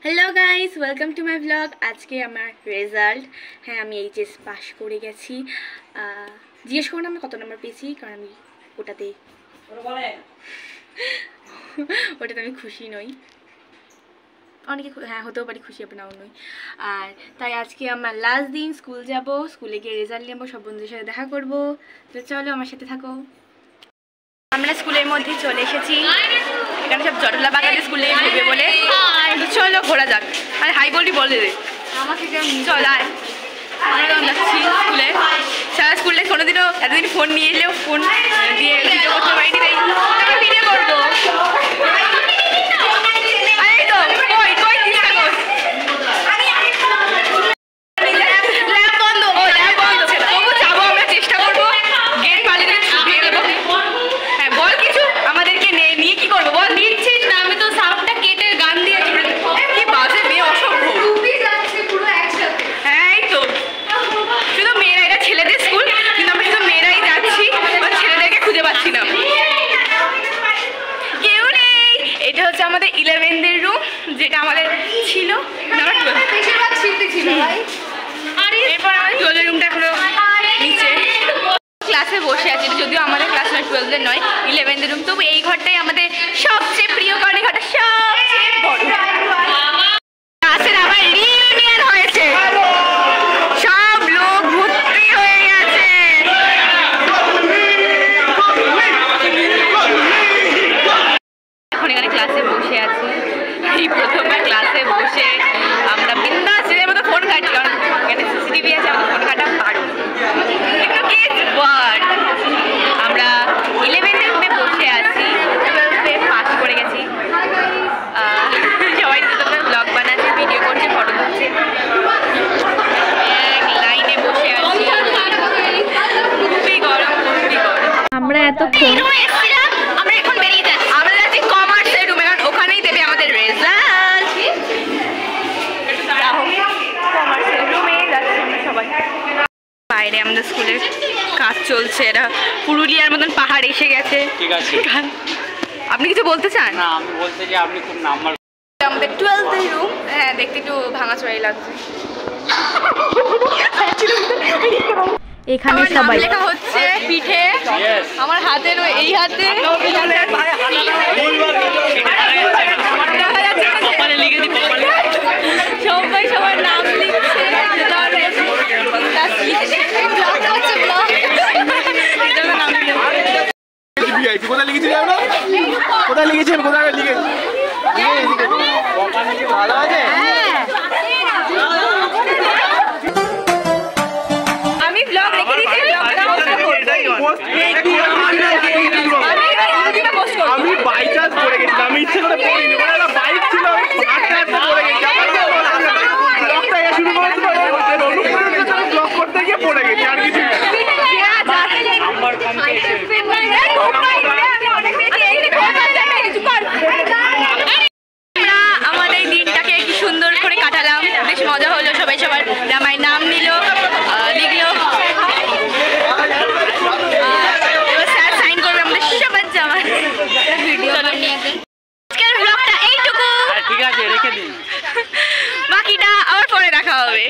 Hello guys welcome to my blog. आज के हमार रेजल्ट हाँ আমি এইচএস পাস করে গেছি। জিজ্ঞেস করুন আমি কত নম্বর পেয়েছি, কারণ আমি ওটাতে আমি খুশি নই। অনেকে হ্যাঁ হতেও পারি খুশি, আপনাও নই। আর তাই আজকে আমার লাস্ট দিন, স্কুল যাব, স্কুলে গিয়ে রেজাল্ট নেবো, সব বন্ধুদের সাথে দেখা করবো। তো চলো আমার সাথে থাকো। আমরা স্কুলের মধ্যে চলে এসেছি, এখানে সব জটলা বাগানে স্কুলে ঘুরবে বলে। চলো ঘোরা যাক। আরে হাই বলবি বলে দে আমাকে, চল আয়। আমরা যখন যাচ্ছি স্কুলে, সারা স্কুলে কোনোদিনও এতদিন ফোন নিয়ে এলেও ফোন দিয়ে ভিডিও করতে পারিনি, তাই ভিডিও করবো। এটা হচ্ছে আমাদের 11th রুম, যেটা আমাদের ছিল আর এরপর আমাদের 12 রুমটা এখনো নিচে। ক্লাসে বসে আছি, যদিও আমাদের ক্লাস 12 নয়, 11th রুম। তবু এই ঘরটাই আমাদের সবচেয়ে প্রিয়, কারণ এই ঘরটা সবচেয়ে বড়। ক্লাসের আবার রিউনিয়ন হয়েছে, সব লোক ভর্তি হয়ে গেছে। এখন এখানে ক্লাসে বসে আছি, এই প্রথমবার ক্লাসে বসে আমরা বিন্দাস যে মতো ফোন ঘাঁটি, কারণ এখানে সিসিটিভি আছে, আমাদের ফোন ঘাঁটা পারো। আমরা 11th রুমে বসে আছি, 12th পাস করে গেছি। সবাই ব্লগ বানাচ্ছে, ভিডিও করছে, ফটো তুলছে, এক লাইনে বসে আছি। খুবই গরম, খুবই গরম। আমরা এতক্ষণ আমরা এখন বেরিয়ে যাচ্ছি, আমরা যাচ্ছি কমার্সের রুমে, কারণ ওখানেই দেবে আমাদের রেজাল্ট। কমার্সের রুমে যাচ্ছি আমরা সবাই। বাইরে আমাদের স্কুলের কাজ চলছে, এরা পুরুলিয়ার মতন পাহাড় এসে গেছে। ঠিক আছে, আপনি কিছু বলতে চান? না, আমি বলতে চাই আপনি খুব নাম্বার। আমাদের 12th রুম, হ্যাঁ দেখতে একটু ভাঙাচোরাই লাগছে। এখানে সবাই লেখা হচ্ছে পিঠে, আমার হাতের এই হাতে সবাই সবার নাম লিখছে। কোথায় লিখেছিলেন আপনার? কোথায় লিখেছেন? কোথায় লিখেছেন? ভালো আছে। আমি ব্লগ রেখে দিয়েছি, আমি বাই চান্স পড়ে গেছিলাম, আমি ইচ্ছে করে পড়িনি, বাইক ছিল পড়ে গেছি। ব্লগটা শুরু করেছিল, ব্লগ করতে গিয়ে পড়ে গেছি, আর কিছু আমাদের দিনটাকে কি সুন্দর করে কাটালাম, বেশ মজা হলো। সবাই সবার আমার নাম নিল, লিখলো, স্যার সাইন করবে আমাদের সবার জামায়। ভিডিও আজকের ব্লগটা এইটুকু, ঠিক আছে রেখে দিন, বাকিটা আবার পরে দেখা হবে।